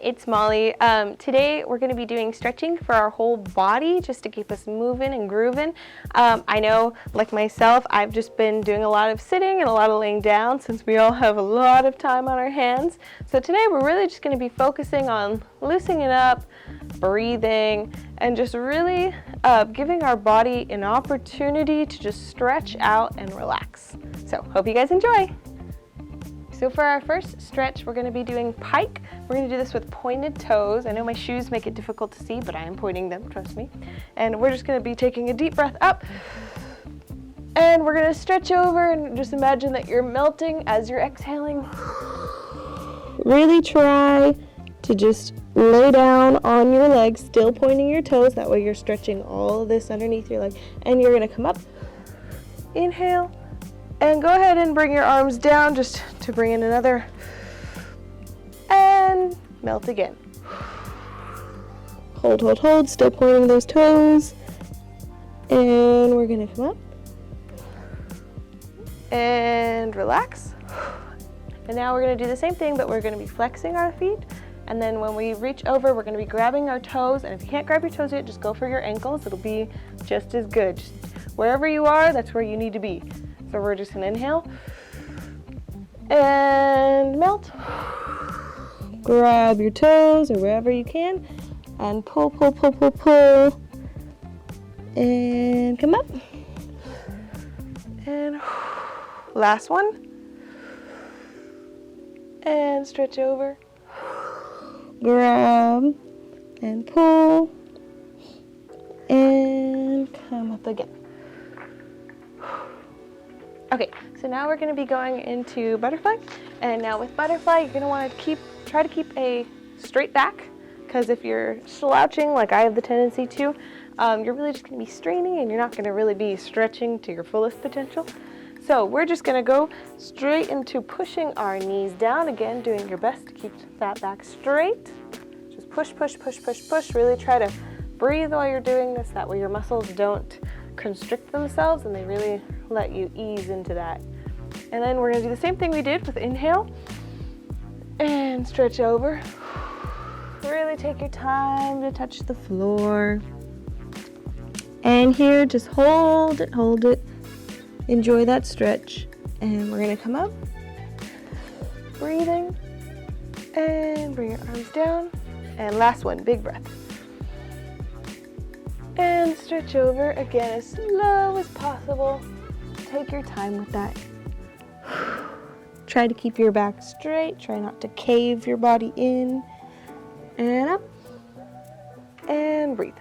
it's Molly. Today we're going to be doing stretching for our whole body just to keep us moving and grooving. I know, like myself, I've just been doing a lot of sitting and a lot of laying down since we all have a lot of time on our hands. So today we're really just going to be focusing on loosening up, breathing, and just really giving our body an opportunity to just stretch out and relax. So hope you guys enjoy. So for our first stretch, we're going to be doing pike. We're going to do this with pointed toes. I know my shoes make it difficult to see, but I am pointing them, trust me. And we're just going to be taking a deep breath up. And we're going to stretch over and just imagine that you're melting as you're exhaling. Really try to just lay down on your legs, still pointing your toes. That way you're stretching all of this underneath your leg. And you're going to come up, inhale, and go ahead and bring your arms down just to bring in another, and melt again. Hold, hold, hold, still pointing those toes. And we're gonna come up and relax. And now we're gonna do the same thing, but we're gonna be flexing our feet. And then when we reach over, we're gonna be grabbing our toes. And if you can't grab your toes yet, just go for your ankles. It'll be just as good. Just wherever you are, that's where you need to be. So we're just gonna inhale and melt. Grab your toes or wherever you can and pull, pull, pull, pull, pull. And come up. And last one. And stretch over. Grab and pull. And come up again. Okay, so now we're going to be going into butterfly, and now with butterfly, you're going to want to try to keep a straight back, because if you're slouching like I have the tendency to, you're really just going to be straining, and you're not going to really be stretching to your fullest potential. So we're just going to go straight into pushing our knees down, again, doing your best to keep that back straight. Just push, push, push, push, push. Really try to breathe while you're doing this, that way your muscles don't constrict themselves and they really let you ease into that. And then we're going to do the same thing we did with inhale and stretch over. Really take your time to touch the floor. And here, just hold it, hold it. Enjoy that stretch. And we're going to come up, breathing, and bring your arms down. And last one, big breath. And stretch over, again, as slow as possible. Take your time with that. Try to keep your back straight. Try not to cave your body in. And up. And breathe.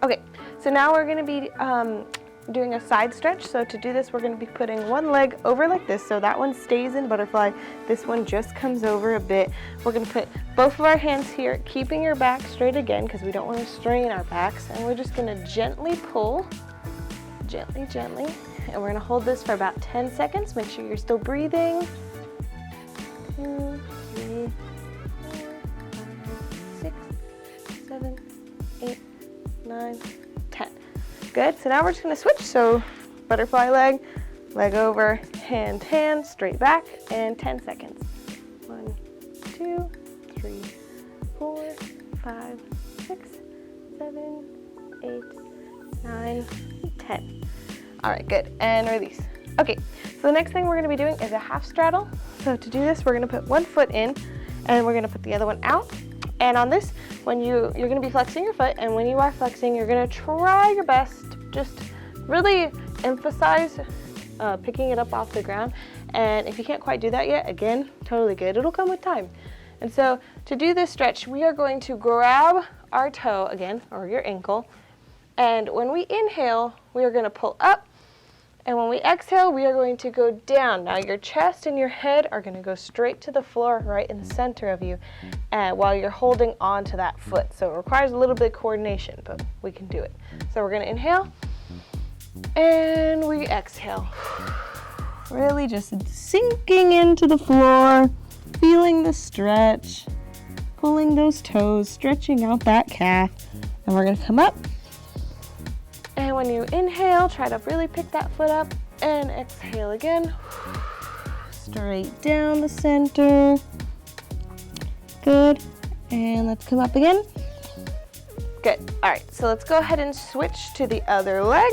Okay, so now we're going to be doing a side stretch. So to do this, we're going to be putting one leg over like this. So that one stays in butterfly. This one just comes over a bit. We're going to put both of our hands here, keeping your back straight again because we don't want to strain our backs. And we're just going to gently pull, gently, gently. And we're going to hold this for about 10 seconds. Make sure you're still breathing. 2, 3, 4, 5, 6, 7, 8, 9, 10. Good, so now we're just gonna switch. So butterfly leg, leg over, hand, hand, straight back, and 10 seconds. 1, 2, 3, 4, 5, 6, 7, 8, 9, 10. All right, good, and release. Okay, so the next thing we're gonna be doing is a half straddle. So to do this, we're gonna put one foot in, and we're gonna put the other one out. And on this, when you're going to be flexing your foot, and when you are flexing, you're going to try your best, just really emphasize picking it up off the ground. And if you can't quite do that yet, again, totally good. It'll come with time. And so to do this stretch, we are going to grab our toe again, or your ankle. And when we inhale, we are going to pull up. And when we exhale, we are going to go down. Now your chest and your head are going to go straight to the floor right in the center of you while you're holding on to that foot. So it requires a little bit of coordination, but we can do it. So we're going to inhale and we exhale. Really just sinking into the floor, feeling the stretch, pulling those toes, stretching out that calf. And we're going to come up. And when you inhale, try to really pick that foot up and exhale again. Straight down the center. good. And let's come up again. Good. All right, so let's go ahead and switch to the other leg.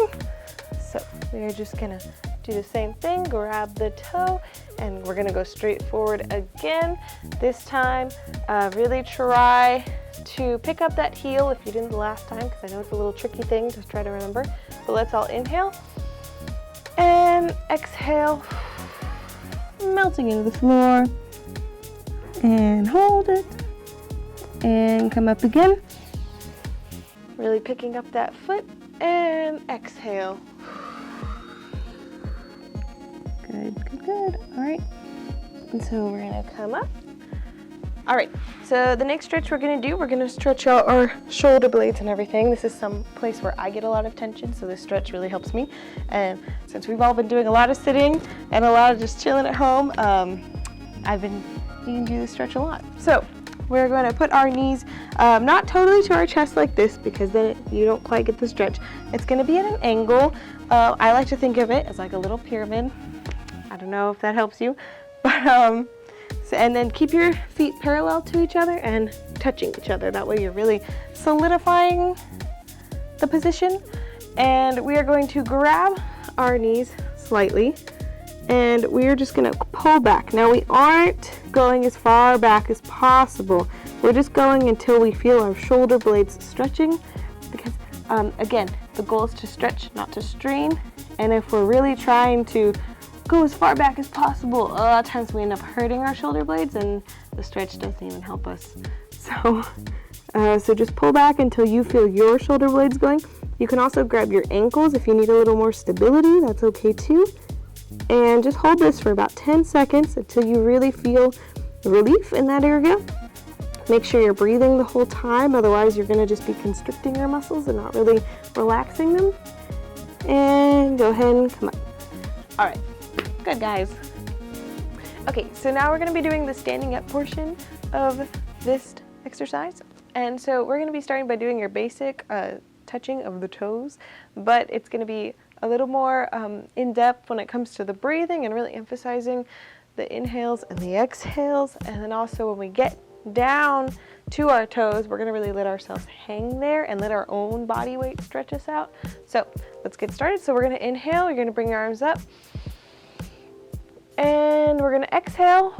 So we're just gonna do the same thing, grab the toe, and we're gonna go straight forward again. This time, really try to pick up that heel if you didn't the last time, because I know it's a little tricky thing to try to remember. But let's all inhale and exhale, melting into the floor, and hold it, and come up again. Really picking up that foot, and exhale. Good, good, good. All right, and so we're gonna come up. All right, so the next stretch we're gonna stretch out our shoulder blades and everything. This is some place where I get a lot of tension, so this stretch really helps me. And since we've all been doing a lot of sitting and a lot of just chilling at home, I've been needing to do this stretch a lot. So we're gonna put our knees not totally to our chest like this, because then you don't quite get the stretch. It's gonna be at an angle. I like to think of it as like a little pyramid. I don't know if that helps you, but and then keep your feet parallel to each other and touching each other. That way you're really solidifying the position. And we are going to grab our knees slightly, and we are just gonna pull back. Now we aren't going as far back as possible. We're just going until we feel our shoulder blades stretching, because again, the goal is to stretch, not to strain. And if we're really trying to go as far back as possible, a lot of times we end up hurting our shoulder blades, and the stretch doesn't even help us. So just pull back until you feel your shoulder blades going. You can also grab your ankles if you need a little more stability. That's okay too. And just hold this for about 10 seconds until you really feel relief in that area. Make sure you're breathing the whole time, otherwise you're gonna just be constricting your muscles and not really relaxing them. And go ahead and come up. All right. Good, guys. Okay, so now we're going to be doing the standing up portion of this exercise. And so we're going to be starting by doing your basic touching of the toes, but it's going to be a little more in depth when it comes to the breathing and really emphasizing the inhales and the exhales. And then also when we get down to our toes, we're going to really let ourselves hang there and let our own body weight stretch us out. So let's get started. So we're going to inhale, you're going to bring your arms up. And we're gonna exhale,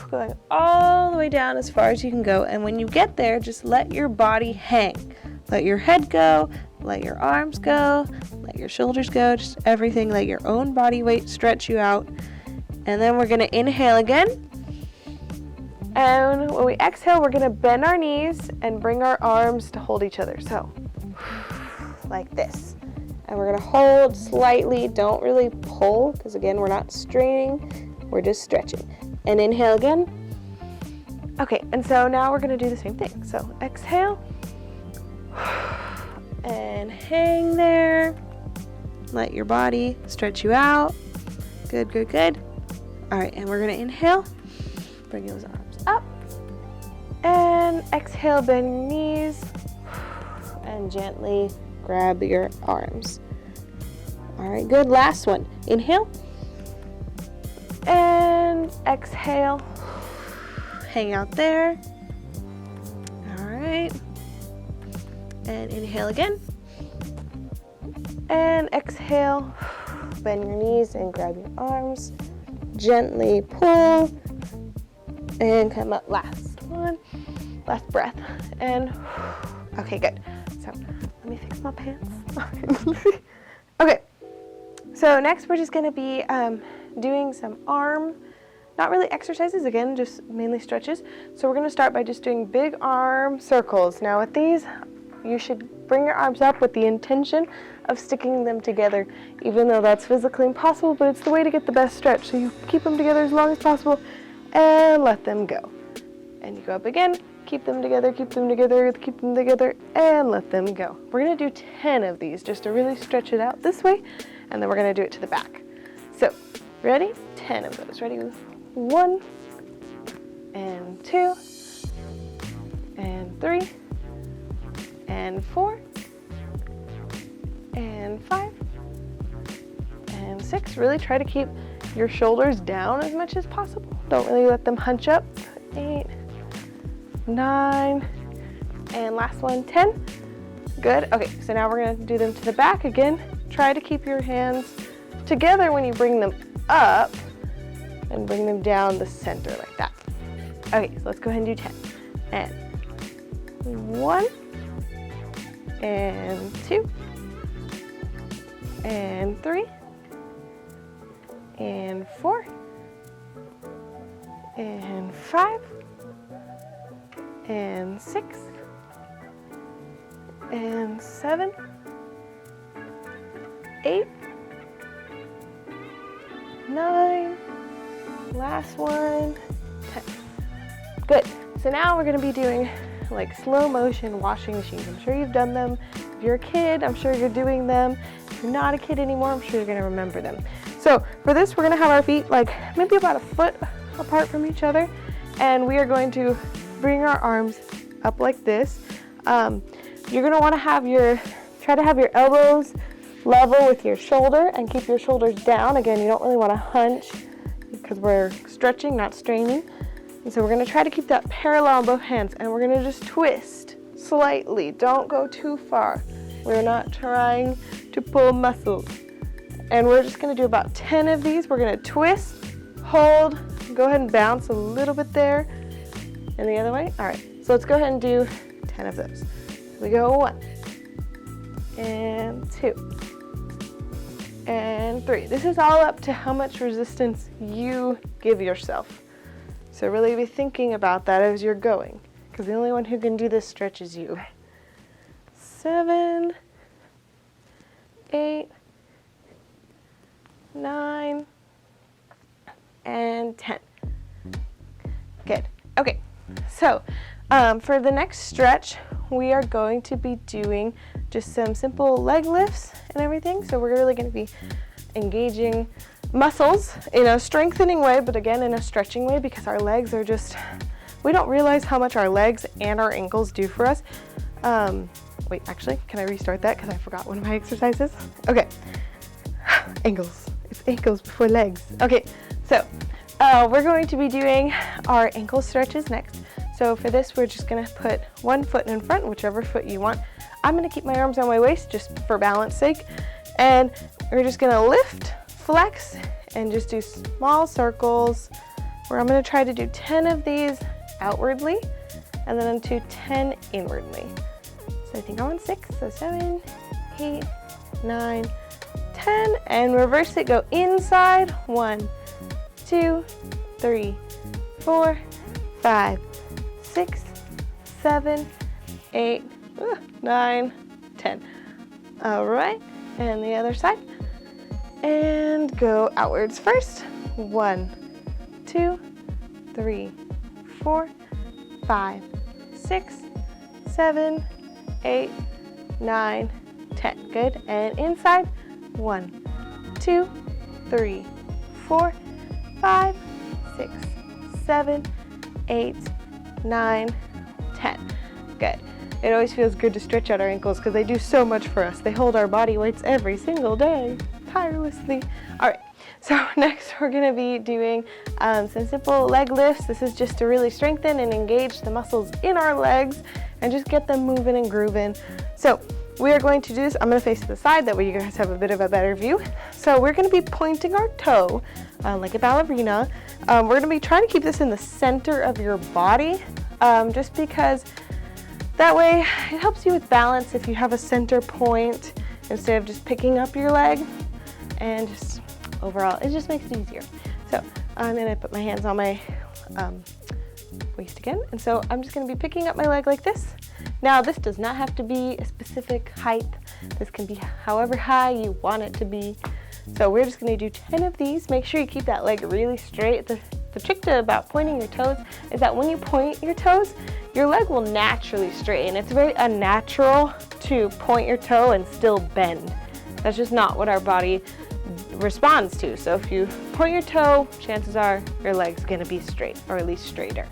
going all the way down as far as you can go. And when you get there, just let your body hang. Let your head go, let your arms go, let your shoulders go, just everything. Let your own body weight stretch you out. And then we're gonna inhale again. And when we exhale, we're gonna bend our knees and bring our arms to hold each other. So, like this. And we're gonna hold slightly, don't really pull, because again, we're not straining, we're just stretching. And inhale again. Okay, and so now we're gonna do the same thing. So exhale, and hang there. Let your body stretch you out. Good, good, good. All right, and we're gonna inhale, bring those arms up. And exhale, bend your knees, and gently grab your arms. All right, good. Last one. Inhale. And exhale. Hang out there. All right. And inhale again. And exhale. Bend your knees and grab your arms. Gently pull. And come up. Last one. Last breath. And okay, good. So let me fix my pants. Okay, so next we're just gonna be doing some arm, not really exercises, again, just mainly stretches. So we're gonna start by just doing big arm circles. Now with these, you should bring your arms up with the intention of sticking them together, even though that's physically impossible, but it's the way to get the best stretch. So you keep them together as long as possible and let them go. And you go up again. Keep them together, keep them together, keep them together, and let them go. We're gonna do 10 of these just to really stretch it out this way, and then we're gonna do it to the back. So, ready? 10 of those. Ready? 1, and 2, and 3, and 4, and 5, and 6. Really try to keep your shoulders down as much as possible. Don't really let them hunch up. 8, 9, and last one, 10. Good. Okay, so now we're gonna do them to the back again. Try to keep your hands together when you bring them up and bring them down the center like that. Okay, so let's go ahead and do 10. And 1, and 2, and 3, and 4, and 5, and 6, and 7, 8, 9, last one, 10. Good. So now we're going to be doing like slow motion washing machines. I'm sure you've done them. If you're a kid, I'm sure you're doing them. If you're not a kid anymore, I'm sure you're going to remember them. So for this, we're going to have our feet like maybe about a foot apart from each other, and we are going to bring our arms up like this. You're going to want to try to have your elbows level with your shoulder and keep your shoulders down. Again, you don't really want to hunch because we're stretching, not straining. And so we're going to try to keep that parallel on both hands, and we're going to just twist slightly. Don't go too far. We're not trying to pull muscles. And we're just going to do about 10 of these. We're going to twist, hold, go ahead and bounce a little bit there, and the other way. All right, so let's go ahead and do 10 of those. We go 1, and 2, and 3. This is all up to how much resistance you give yourself. So really be thinking about that as you're going, because the only one who can do this stretch is you. 7, 8, 9, and 10. Good. Okay, so for the next stretch, we are going to be doing just some simple leg lifts and everything. So we're really going to be engaging muscles in a strengthening way, but again in a stretching way, because our legs are just, we don't realize how much our legs and our ankles do for us. Wait, actually, can I restart that because I forgot one of my exercises? Okay, ankles. It's ankles before legs. Okay, so we're going to be doing our ankle stretches next. So for this, we're just gonna put one foot in front, whichever foot you want. I'm gonna keep my arms on my waist just for balance sake. And we're just gonna lift, flex, and just do small circles where I'm gonna try to do 10 of these outwardly and then do 10 inwardly. So I think I want 6, so 7, 8, 9, 10, and reverse it, go inside, 1, 2, 3, 4, 5, 6, 7, 8, 9, 10. All right, and the other side. And go outwards first. 1, 2, 3, 4, 5, 6, 7, 8, 9, 10. Good. And inside. 1, 2, 3, 4, 5, 6, 7, 8, 9, 10. Good. It always feels good to stretch out our ankles because they do so much for us. They hold our body weights every single day, tirelessly. All right, so next we're gonna be doing some simple leg lifts. This is just to really strengthen and engage the muscles in our legs and just get them moving and grooving. So we are going to do this. I'm gonna face to the side, that way you guys have a bit of a better view. So we're gonna be pointing our toe like a ballerina. We're gonna be trying to keep this in the center of your body, just because that way it helps you with balance if you have a center point instead of just picking up your leg, and just overall it just makes it easier. So I'm gonna put my hands on my waist again, and so I'm just gonna be picking up my leg like this. Now this does not have to be a specific height. This can be however high you want it to be. So we're just gonna do 10 of these. Make sure you keep that leg really straight. The trick about pointing your toes is that when you point your toes, your leg will naturally straighten. It's very unnatural to point your toe and still bend. That's just not what our body responds to. So if you point your toe, chances are your leg's gonna be straight, or at least straighter.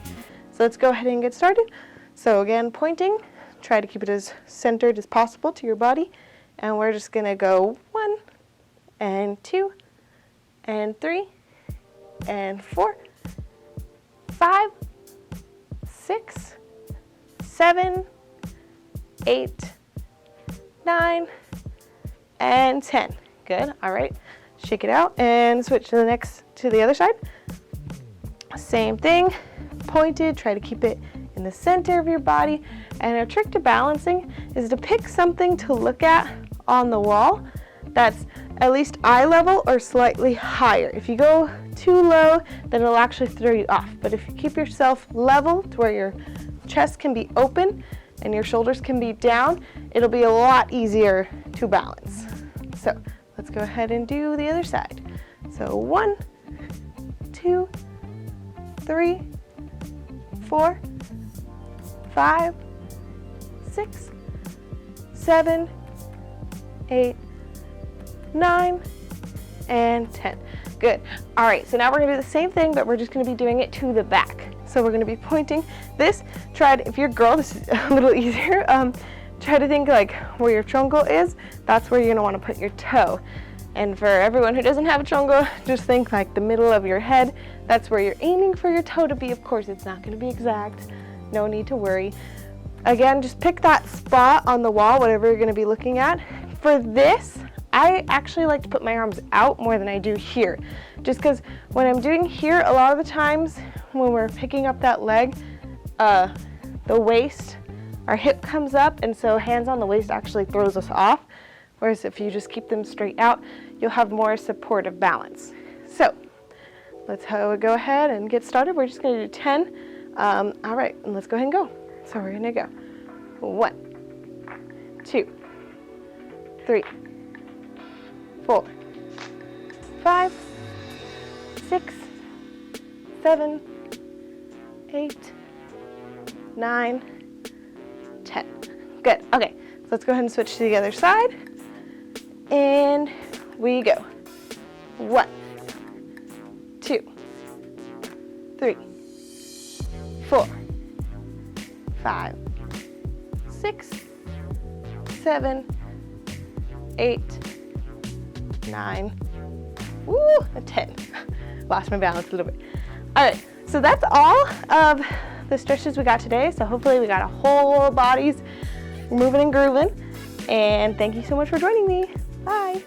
So let's go ahead and get started. So again, pointing, try to keep it as centered as possible to your body. And we're just gonna go 1, and 2, and 3, and 4, 5, 6, 7, 8, 9, and 10. Good. All right. Shake it out and switch to the other side. Same thing. Pointed. Try to keep it in the center of your body. And a trick to balancing is to pick something to look at on the wall that's at least eye level or slightly higher. If you go too low, then it'll actually throw you off. But if you keep yourself level to where your chest can be open and your shoulders can be down, it'll be a lot easier to balance. So let's go ahead and do the other side. So 1, 2, 3, 4, 5, 6, 7, 8, 9, and 10. Good. All right, so now we're gonna do the same thing, but we're just gonna be doing it to the back. So we're gonna be pointing this. If you're a girl, this is a little easier. Try to think like where your chongo is. That's where you're gonna wanna put your toe. And for everyone who doesn't have a chongo, just think like the middle of your head. That's where you're aiming for your toe to be. Of course, it's not gonna be exact. No need to worry. Again, just pick that spot on the wall, whatever you're gonna be looking at. For this, I actually like to put my arms out more than I do here. Just because when I'm doing here, a lot of the times when we're picking up that leg, the waist, our hip comes up, and so hands on the waist actually throws us off. Whereas if you just keep them straight out, you'll have more supportive balance. So let's go ahead and get started. We're just gonna do 10. All right, and let's go ahead and go. So we're gonna go 1, 2, 3, 4, 5, 6, 7, 8, 9, 10. Good. Okay, so let's go ahead and switch to the other side. And we go. 1, 2, 3, 4, 5, 6, 7, 8, 9, woo, a 10. Lost my balance a little bit. All right, so that's all of the stretches we got today. So hopefully we got a whole bodies moving and grooving. And thank you so much for joining me. Bye.